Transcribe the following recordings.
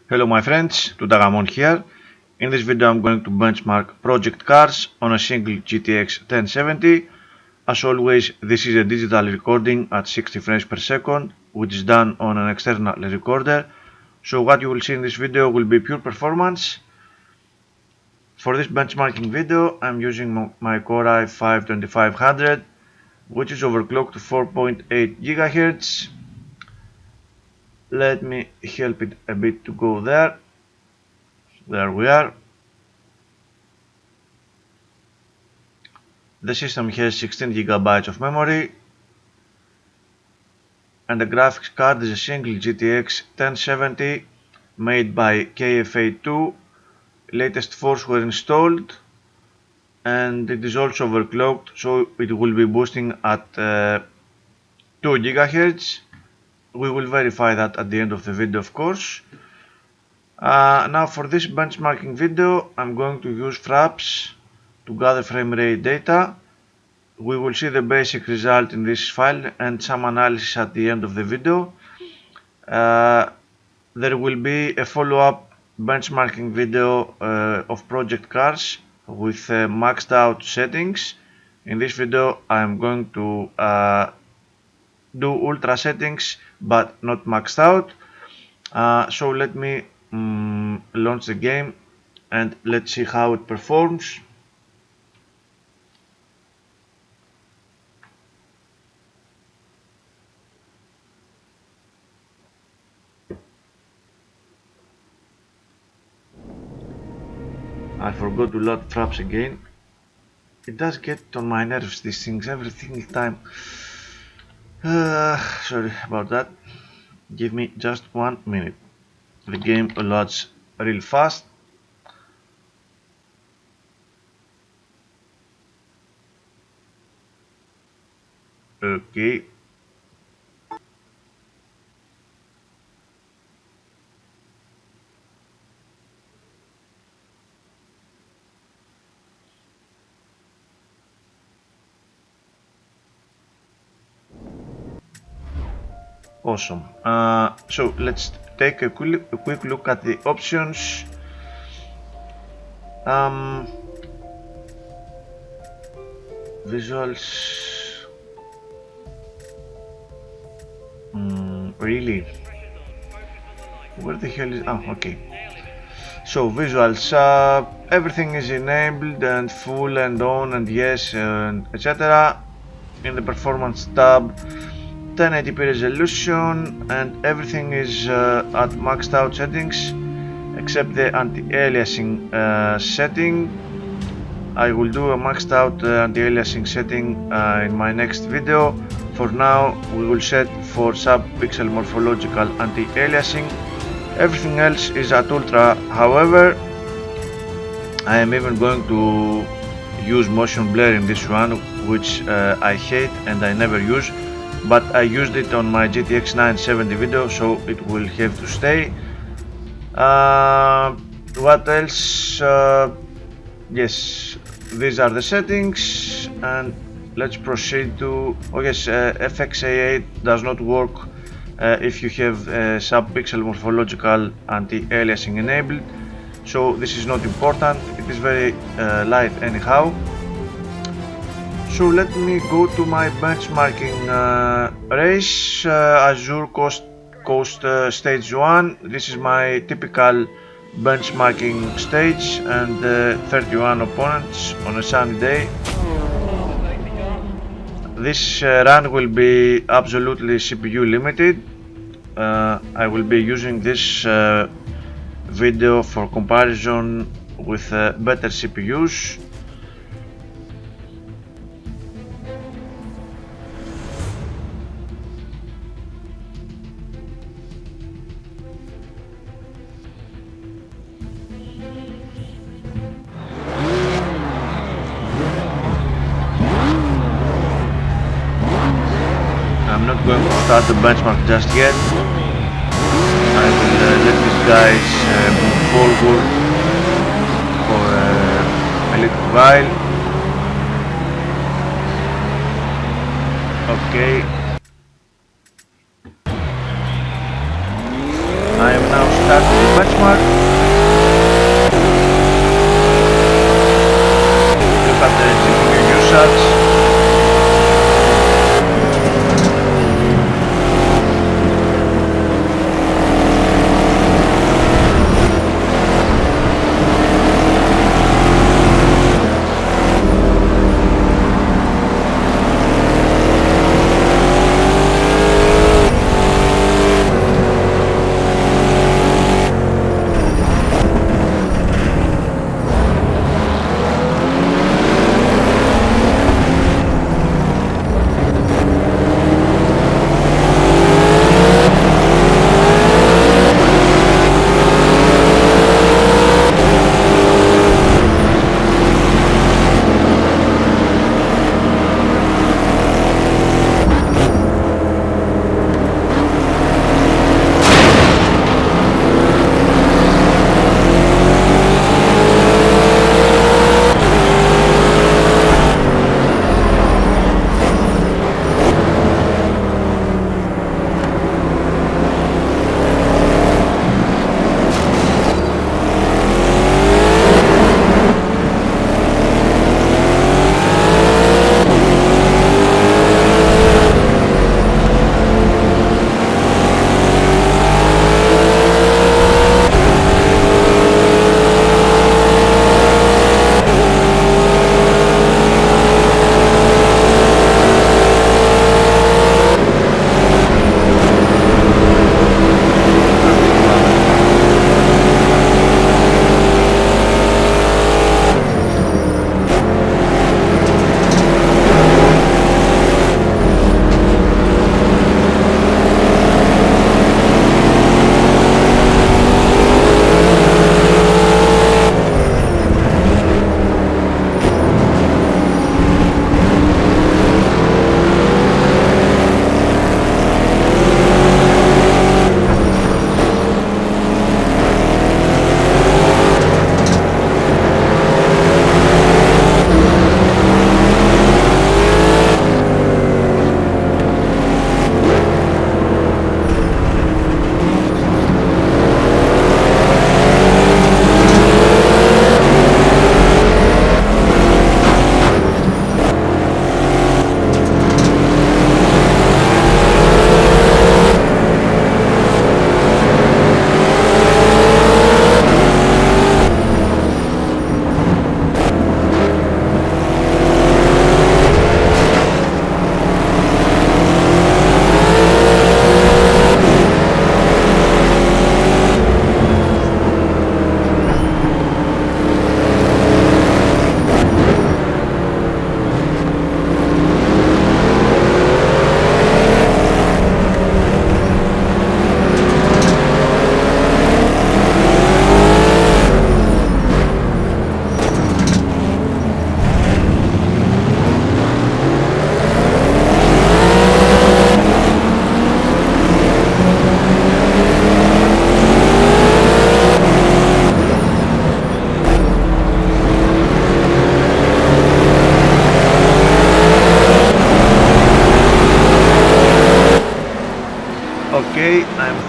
Hello my friends, Tudagamon here. In this video I'm going to benchmark project cars on a single GTX 1070. As always, this is a digital recording at 60 frames per second, which is done on an external recorder. So what you will see in this video will be pure performance. For this benchmarking video I'm using my Core i5 2500, which is overclocked to 4.8 GHz. Let me help it a bit to go there. There we are. The system has 16 GB of memory and the graphics card is a single GTX 1070 made by KFA2. Latest force were installed and it is also overclocked, so it will be boosting at 2 GHz. We will verify that at the end of the video, of course. Now for this benchmarking video I'm going to use fraps to gather frame rate data. We will see the basic result in this file and some analysis at the end of the video. There will be a follow-up benchmarking video of project cars with maxed out settings. In this video I am going to do ultra settings but not maxed out. So let me launch the game and let's see how it performs. I forgot to load fraps again. It does get on my nerves, these things, every single time. Sorry about that. Give me just 1 minute. The game loads real fast. Okay. Awesome. So let's take a quick look at the options. Visuals. Really? Where the hell is... Oh, okay. So visuals, everything is enabled and full and on and yes and etc. In the performance tab, 1080p resolution and everything is at maxed out settings except the anti-aliasing setting. I will do a maxed out anti-aliasing setting in my next video. For now we will set for sub-pixel morphological anti-aliasing. Everything else is at ultra. However, I am even going to use motion blur in this one, which I hate and I never use, but I used it on my GTX 970 video, so it will have to stay. What else? Yes, these are the settings, and let's proceed to... oh yes, FXA8 does not work if you have sub-pixel morphological anti-aliasing enabled, so this is not important. It is very light anyhow. So let me go to my benchmarking race, Azure Coast Stage 1. This is my typical benchmarking stage and 31 opponents on a sunny day. This run will be absolutely CPU limited. I will be using this video for comparison with better CPUs. I'm not going to start the benchmark just yet. I will let these guys move forward for a little while. Okay. I am now starting the benchmark.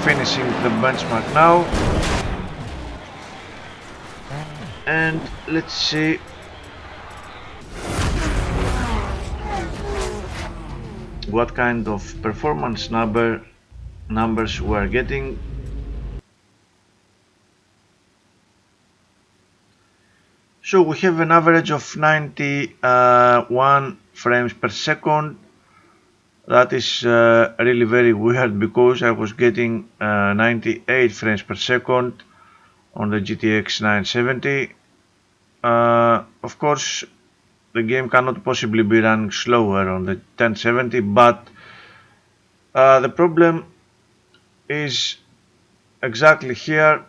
finishing the benchmark now, and let's see what kind of performance numbers we are getting. So we have an average of 91 frames per second. That is really very weird, because I was getting 98 frames per second on the GTX 970. Of course, the game cannot possibly be running slower on the 1070, but the problem is exactly here.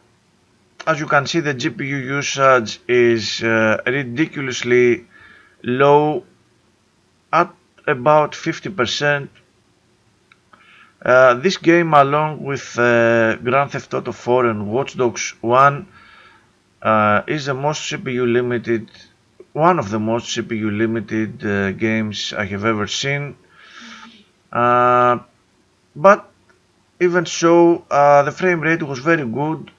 As you can see, the GPU usage is ridiculously low at about 50%. This game, along with Grand Theft Auto 4 and Watch Dogs 1, is the most CPU limited, one of the most CPU limited games I have ever seen. But even so, the frame rate was very good,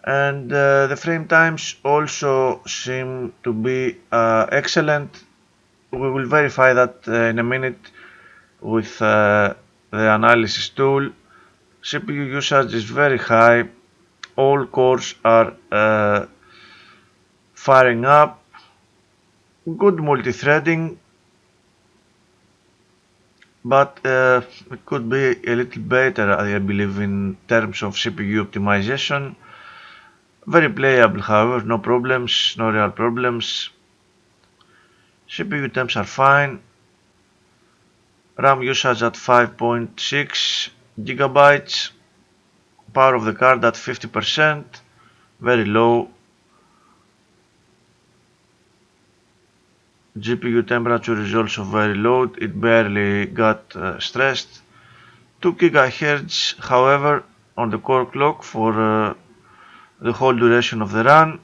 and the frame times also seem to be excellent. We will verify that in a minute with the analysis tool. CPU usage is very high. All cores are firing up. Good multi-threading, but it could be a little better, I believe, in terms of CPU optimization. Very playable, however, no problems, no real problems. CPU temps are fine. RAM usage at 5.6 gigabytes. Power of the card at 50%, very low. GPU temperature is also very low, it barely got stressed. 2 GHz, however, on the core clock for the whole duration of the run,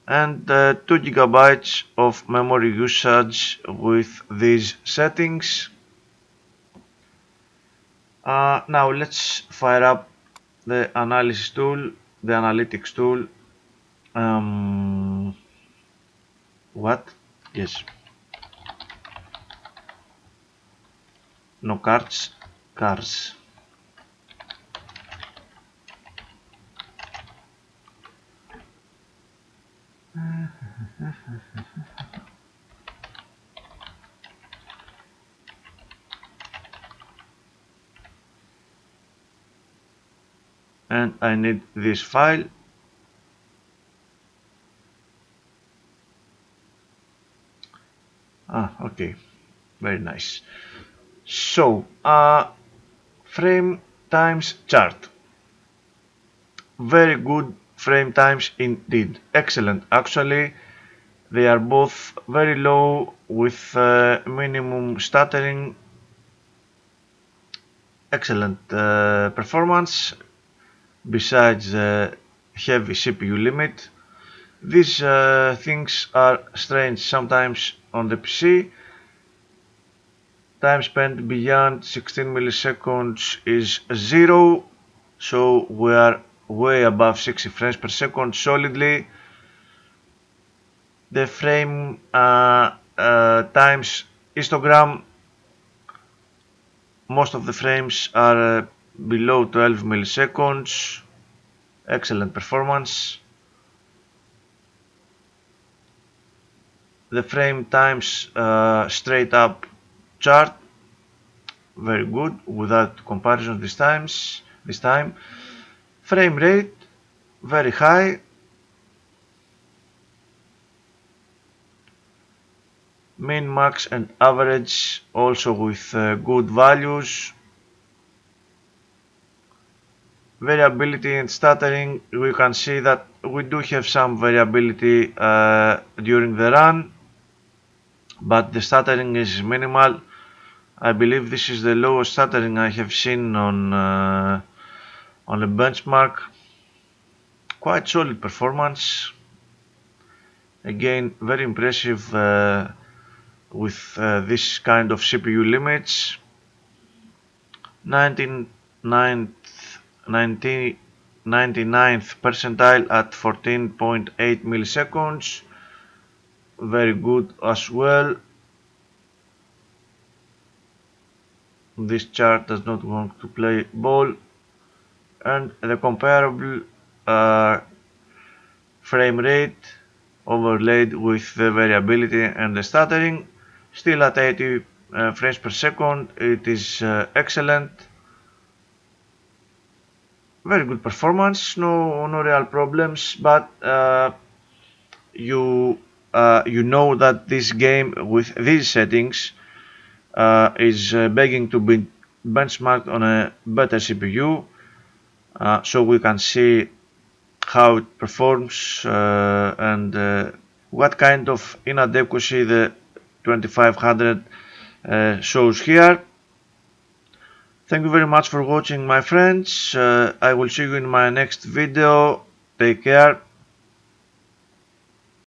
and 2 GB of memory usage with these settings. Now let's fire up the analysis tool, the analytics tool. What? Yes. No cards, cars. And I need this file. Okay, very nice. So, frame times chart. Very good frame times indeed. Excellent, actually. They are both very low with minimum stuttering. Excellent performance, besides the heavy CPU limit. These things are strange sometimes on the PC. Time spent beyond 16 milliseconds is 0, so we are way above 60 frames per second solidly. The frame times histogram, most of the frames are below 12 milliseconds. Excellent performance. The frame times straight up chart, very good, without comparison this time. Frame rate very high. Min, max and average also with good values. Variability and stuttering, we can see that we do have some variability during the run, but the stuttering is minimal. I believe this is the lowest stuttering I have seen on a benchmark. Quite solid performance. Again, very impressive with this kind of CPU limits. 99th percentile at 14.8 milliseconds. Very good as well. This chart does not want to play ball, and the comparable frame rate overlaid with the variability and the stuttering, still at 80 frames per second. It is excellent. Very good performance, no real problems, but you know that this game with these settings is begging to be benchmarked on a better CPU, so we can see how it performs and what kind of inadequacy the 2500 shows here. Thank you very much for watching, my friends. I will see you in my next video. Take care.